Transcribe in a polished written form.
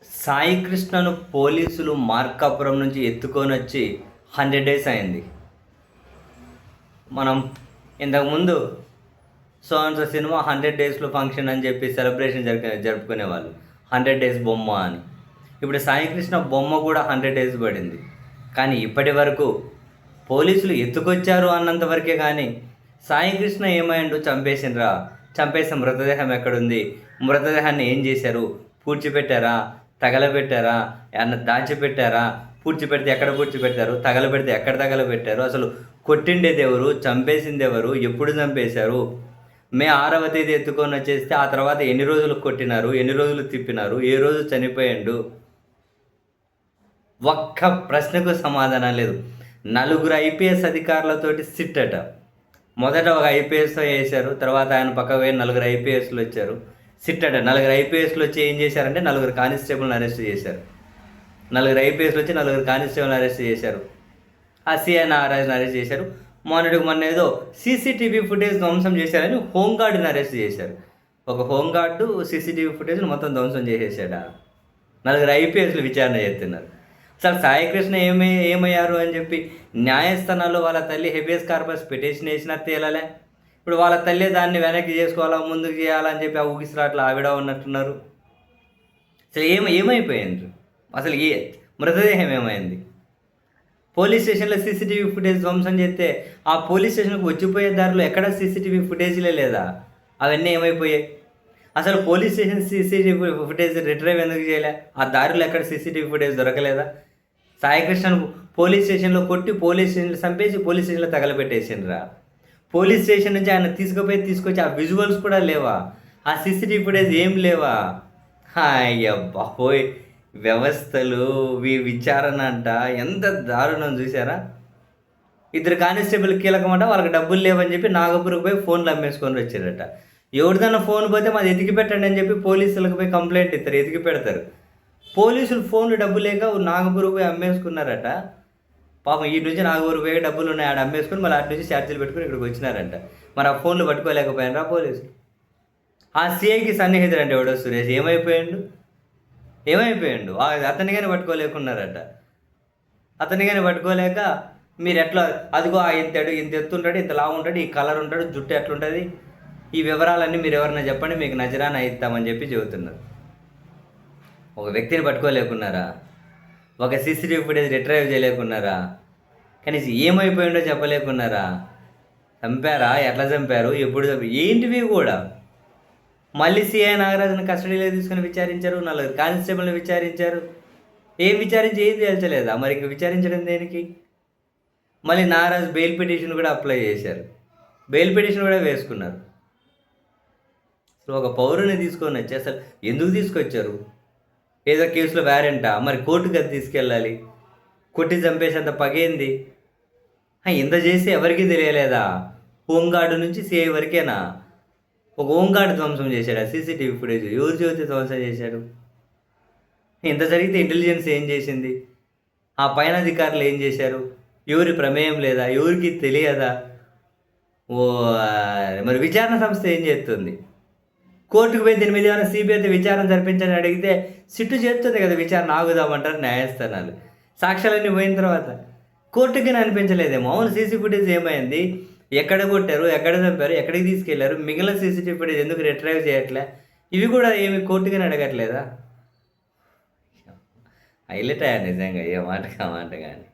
సాయి కృష్ణను పోలీసులు మార్కాపురం నుంచి ఎత్తుకొని వచ్చి 100 డేస్ అయింది. మనం ఇంతకుముందు సో అండ్ సో సినిమా 100 డేస్లో ఫంక్షన్ అని చెప్పి సెలబ్రేషన్ జరుపుకునేవాళ్ళు, 100 డేస్ బొమ్మ అని. ఇప్పుడు సాయి కృష్ణ బొమ్మ కూడా 100 డేస్ పడింది. కానీ ఇప్పటి వరకు పోలీసులు ఎత్తుకొచ్చారు అన్నంత వరకే. కానీ సాయి కృష్ణ ఏమైండు, చంపేసిండ్రా, చంపేసిన మృతదేహం ఎక్కడుంది, మృతదేహాన్ని ఏం చేశారు, పూడ్చిపెట్టారా, తగలబెట్టారా, ఏమన్నా దాచిపెట్టారా, పూడ్చిపెడితే ఎక్కడ పూడ్చిపెట్టారు, తగలబెడితే ఎక్కడ తగలబెట్టారు, అసలు కొట్టిండేది ఎవరు, చంపేసింది ఎవరు, ఎప్పుడు చంపేశారు, మే 6వ తేదీ ఎత్తుకొని వచ్చేస్తే ఆ తర్వాత ఎన్ని రోజులు కొట్టినారు, ఎన్ని రోజులు తిప్పినారు, ఏ రోజు చనిపోయిండు, ఒక్క ప్రశ్నకు సమాధానం లేదు. 4 ఐపీఎస్ అధికారులతోటి సిట్ అట. మొదట ఒక ఐపీఎస్తో వేశారు, తర్వాత ఆయన పక్కకు పోయి 4 ఐపీఎస్లు వచ్చారు. సిట్ అట. 4 ఐపీఎస్లు వచ్చి ఏం చేశారంటే 4 కానిస్టేబుల్ని అరెస్ట్ చేశారు. 4 ఐపీఎస్లు వచ్చి 4 కానిస్టేబుల్ని అరెస్ట్ చేశారు. ఆ సిఐ నాగరాజుని అరెస్ట్ చేశారు. మొన్న ఏదో సీసీటీవీ ఫుటేజ్ ధ్వంసం చేశారని హోంగార్డుని అరెస్ట్ చేశారు. ఒక హోంగార్డు సీసీటీవీ ఫుటేజ్ని మొత్తం ధ్వంసం చేసేసాడా. 4 ఐపీఎస్లు విచారణ చేస్తున్నారు. అసలు సాయికృష్ణ ఏమయ్యారు అని చెప్పి న్యాయస్థానాల్లో వాళ్ళ తల్లి హెబియస్ కార్పస్ పిటిషన్ వేసినా తేలలే. ఇప్పుడు వాళ్ళ తల్లి దాన్ని వెనక్కి చేసుకోవాలా, ముందుకు చేయాలని చెప్పి ఆ ఊగిసలాట్లు ఆవిడ ఉన్నట్టున్నారు. అసలు ఏమైపోయింది, అసలు మృతదేహం ఏమైంది? పోలీస్ స్టేషన్లో సీసీటీవీ ఫుటేజ్ ధ్వంసం చేస్తే ఆ పోలీస్ స్టేషన్కి వచ్చిపోయే దారిలో ఎక్కడ సీసీటీవీ ఫుటేజ్లే లేదా? అవన్నీ ఏమైపోయాయి? అసలు police station CCTV footage retrieve ఎందుకు చేయలే? ఆ దారిలో ఎక్కడ సీసీటీవీ ఫుటేజ్ దొరకలేదా? సాయికృష్ణను పోలీస్ స్టేషన్లో కొట్టి పోలీస్ స్టేషన్లో చంపేసి పోలీస్ స్టేషన్లో తగలబెట్టేసిండ్రా. పోలీస్ స్టేషన్ నుంచి ఆయన తీసుకొచ్చి ఆ విజువల్స్ కూడా లేవా? ఆ సీసీటీవీ ఫుటేజ్ ఏం లేవా? అయ్య బాబోయ్, వ్యవస్థలు విచారణ అంట ఎంత దారుణం చూసారా? 2 కానిస్టేబుల్ కీలకమంట, వాళ్ళకి డబ్బులు లేవని చెప్పి నాగపూర్కి పోయి ఫోన్లు అమ్మేసుకొని వచ్చారట. ఎవరిదన్నా ఫోన్ పోతే మాది ఎతికి పెట్టండి అని చెప్పి పోలీసులకు పోయి కంప్లైంట్ ఇస్తారు, ఎతికి పెడతారు. పోలీసులు ఫోన్లు డబ్బు లేక నాగపూర్కి పోయి అమ్మేసుకున్నారట. పాపం ఈ నుంచి నాగపూర్కి పోయి డబ్బులు ఉన్నాయి ఆడ అమ్మేసుకొని మళ్ళీ అటు నుంచి ఛార్జీలు పెట్టుకుని ఇక్కడికి వచ్చినారంట. మరి ఆ ఫోన్లు పట్టుకోలేకపోయినరా పోలీసులు? ఆ సిఐకి సన్నిహితుడు అంటే ఎవడో సురేష్ ఏమైపోయాడు? అతని కానీ పట్టుకోలేకున్నారట. అతని కానీ పట్టుకోలేక మీరు ఎట్లా అదిగో ఇంత ఎత్తుంటాడు, ఇంత లావు ఉంటాడు, ఈ కలర్ ఉంటాడు, జుట్టు ఎట్లుంటుంది, ఈ వివరాలన్నీ మీరు ఎవరన్నా చెప్పండి, మీకు నజరానా ఇస్తామని చెప్పి చెబుతున్నారు. ఒక వ్యక్తిని పట్టుకోలేకున్నారా? ఒక సీసీటీవీ ఫుటేజ్ రిట్రైవ్ చేయలేకున్నారా? కనీసం ఏమైపోయిందో చెప్పలేకున్నారా? చంపారా? ఎట్లా చంపారు? ఎప్పుడు చంపారు? ఏంటివి కూడా. మళ్ళీ సిఐ నాగరాజుని కస్టడీలో తీసుకుని విచారించారు, 4 కానిస్టేబుల్ని విచారించారు. ఏం తేల్చలేదా? మరి ఇంక విచారించడం దేనికి? మళ్ళీ నాగరాజు బెయిల్ పిటిషన్ కూడా అప్లై చేశారు, బెయిల్ పిటిషన్ కూడా వేసుకున్నారు. ఒక పౌరుని తీసుకొని వచ్చి అసలు ఎందుకు తీసుకొచ్చారు? ఏదో కేసులో వ్యారెంటా? మరి కోర్టుకి అది తీసుకెళ్ళాలి. కొట్టి చంపేసేంత పగేంది? ఇంత చేసి ఎవరికీ తెలియలేదా? హోంగార్డు నుంచి సిఐ వరకేనా? ఒక హోంగార్డు ధ్వంసం చేశాడు ఆ సీసీటీవీ ఫుటేజ్. ఎవరు చెబితే ధ్వంసం చేశాడు? ఇంత జరిగితే ఇంటెలిజెన్స్ ఏం చేసింది? ఆ పైన అధికారులు ఏం చేశారు? ఎవరి ప్రమేయం లేదా? ఎవరికి తెలియదా? మరి విచారణ సంస్థ ఏం చేస్తుంది? కోర్టుకు పోయి దీని మీద ఏమైనా సిబిఐతో విచారణ జరిపించని అడిగితే సిట్టు చేస్తుంది కదా, విచారణ ఆగుదామంటారు న్యాయస్థానాలు. సాక్ష్యాలన్నీ పోయిన తర్వాత కోర్టుకి అనిపించలేదేమో. అవును, సీసీ ఫుటేజ్ ఏమైంది, ఎక్కడ కొట్టారు, ఎక్కడ చంపారు, ఎక్కడికి తీసుకెళ్లారు, మిగిలిన సీసీటీవీ ఫుటేజ్ ఎందుకు రిట్రైవ్ చేయట్లే, ఇవి కూడా ఏమి కోర్టుకి అడగట్లేదా? హైలైట్ అయ్యా నిజంగా, ఏ మాట కానీ.